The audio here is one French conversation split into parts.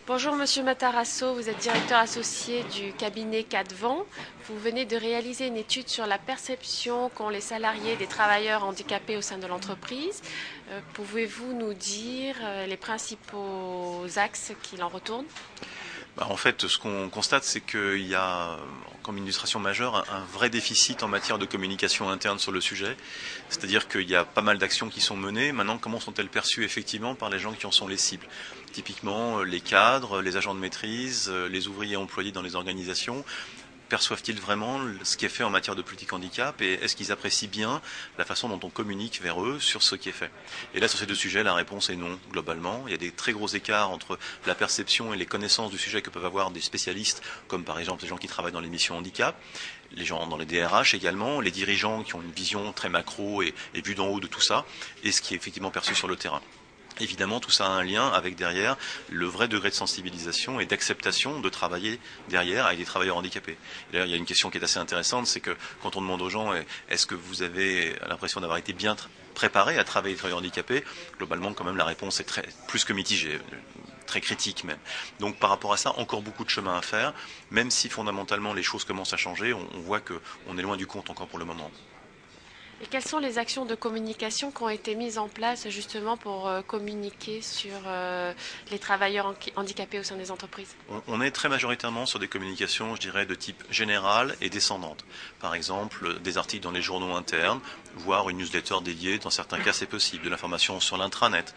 Bonjour Monsieur Matarasso, vous êtes directeur associé du cabinet Cadvan. Vous venez de réaliser une étude sur la perception qu'ont les salariés des travailleurs handicapés au sein de l'entreprise. Pouvez-vous nous dire les principaux axes qu'il en retourne? En fait, ce qu'on constate, c'est qu'il y a, comme illustration majeure, un vrai déficit en matière de communication interne sur le sujet. C'est-à-dire qu'il y a pas mal d'actions qui sont menées. Maintenant, comment sont-elles perçues effectivement par les gens qui en sont les cibles? Typiquement, les cadres, les agents de maîtrise, les ouvriers employés dans les organisations. Perçoivent-ils vraiment ce qui est fait en matière de politique handicap et est-ce qu'ils apprécient bien la façon dont on communique vers eux sur ce qui est fait? Et là, sur ces deux sujets, la réponse est non, globalement. Il y a des très gros écarts entre la perception et les connaissances du sujet que peuvent avoir des spécialistes, comme par exemple les gens qui travaillent dans les missions handicap, les gens dans les DRH également, les dirigeants qui ont une vision très macro et vue d'en haut de tout ça, et ce qui est effectivement perçu sur le terrain. Évidemment, tout ça a un lien avec derrière le vrai degré de sensibilisation et d'acceptation de travailler derrière avec des travailleurs handicapés. D'ailleurs, il y a une question qui est assez intéressante, c'est que quand on demande aux gens est-ce que vous avez l'impression d'avoir été bien préparé à travailler avec des travailleurs handicapés, globalement, quand même, la réponse est plus que mitigée, très critique même. Donc par rapport à ça, encore beaucoup de chemin à faire, même si fondamentalement les choses commencent à changer, on voit qu'on est loin du compte encore pour le moment. Et quelles sont les actions de communication qui ont été mises en place justement pour communiquer sur les travailleurs handicapés au sein des entreprises? On est très majoritairement sur des communications, je dirais, de type général et descendante. Par exemple, des articles dans les journaux internes, voire une newsletter dédiée, dans certains cas c'est possible, de l'information sur l'intranet,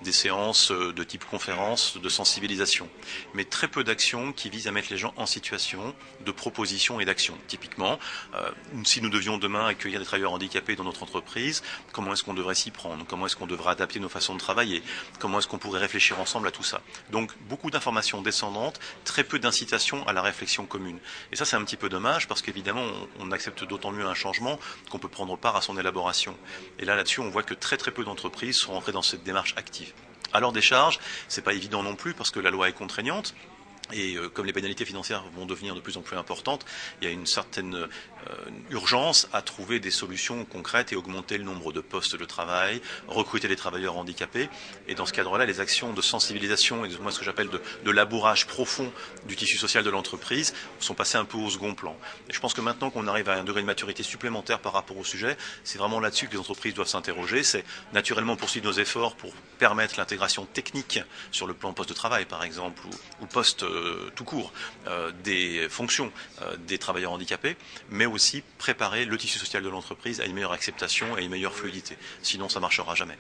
des séances de type conférence, de sensibilisation. Mais très peu d'actions qui visent à mettre les gens en situation de proposition et d'action. Typiquement, si nous devions demain accueillir des travailleurs handicapés dans notre entreprise, comment est-ce qu'on devrait s'y prendre? Comment est-ce qu'on devrait adapter nos façons de travailler? Comment est-ce qu'on pourrait réfléchir ensemble à tout ça? Donc beaucoup d'informations descendantes, très peu d'incitation à la réflexion commune. Et ça c'est un petit peu dommage parce qu'évidemment on accepte d'autant mieux un changement qu'on peut prendre part à son élaboration. Et là-dessus on voit que très peu d'entreprises sont entrées dans cette démarche active. Alors des charges, c'est pas évident non plus parce que la loi est contraignante. Et comme les pénalités financières vont devenir de plus en plus importantes, il y a une certaine urgence à trouver des solutions concrètes et augmenter le nombre de postes de travail, recruter des travailleurs handicapés. Et dans ce cadre-là, les actions de sensibilisation et moi ce que j'appelle de labourage profond du tissu social de l'entreprise sont passées un peu au second plan. Et je pense que maintenant qu'on arrive à un degré de maturité supplémentaire par rapport au sujet, c'est vraiment là-dessus que les entreprises doivent s'interroger. C'est naturellement poursuivre nos efforts pour permettre l'intégration technique sur le plan poste de travail, par exemple, ou poste tout court des fonctions des travailleurs handicapés, mais aussi préparer le tissu social de l'entreprise à une meilleure acceptation et une meilleure fluidité. Sinon, ça ne marchera jamais.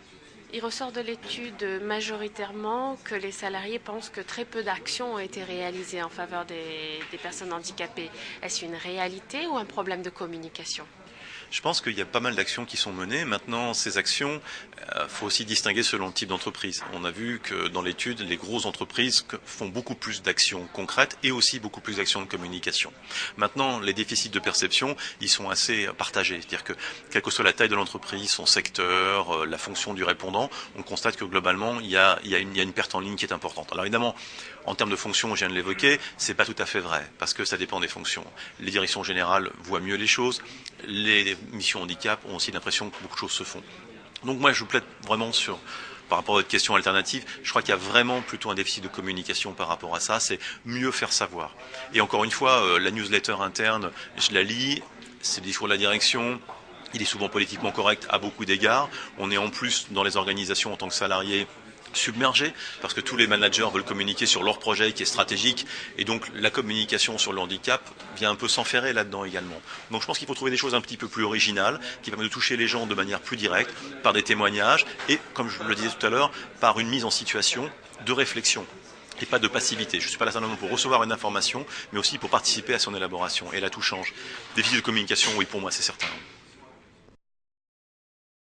Il ressort de l'étude majoritairement que les salariés pensent que très peu d'actions ont été réalisées en faveur des personnes handicapées. Est-ce une réalité ou un problème de communication? Je pense qu'il y a pas mal d'actions qui sont menées. Maintenant, ces actions, faut aussi distinguer selon le type d'entreprise. On a vu que dans l'étude, les grosses entreprises font beaucoup plus d'actions concrètes et aussi beaucoup plus d'actions de communication. Maintenant, les déficits de perception, ils sont assez partagés. C'est-à-dire que, quelle que soit la taille de l'entreprise, son secteur, la fonction du répondant, on constate que globalement, il y a une perte en ligne qui est importante. Alors évidemment, en termes de fonctions, je viens de l'évoquer, c'est pas tout à fait vrai, parce que ça dépend des fonctions. Les directions générales voient mieux les choses, les missions handicap ont aussi l'impression que beaucoup de choses se font. Donc moi je plaide vraiment par rapport à votre question alternative, je crois qu'il y a vraiment plutôt un déficit de communication par rapport à ça, c'est mieux faire savoir. Et encore une fois, la newsletter interne, je la lis, c'est le discours de la direction, il est souvent politiquement correct à beaucoup d'égards, on est en plus dans les organisations en tant que salarié submergé parce que tous les managers veulent communiquer sur leur projet qui est stratégique et donc la communication sur le handicap vient un peu s'enferrer là-dedans également. Donc je pense qu'il faut trouver des choses un petit peu plus originales qui permettent de toucher les gens de manière plus directe par des témoignages et comme je le disais tout à l'heure par une mise en situation de réflexion et pas de passivité. Je ne suis pas là simplement pour recevoir une information mais aussi pour participer à son élaboration et là tout change. Déficit de communication, oui pour moi c'est certain.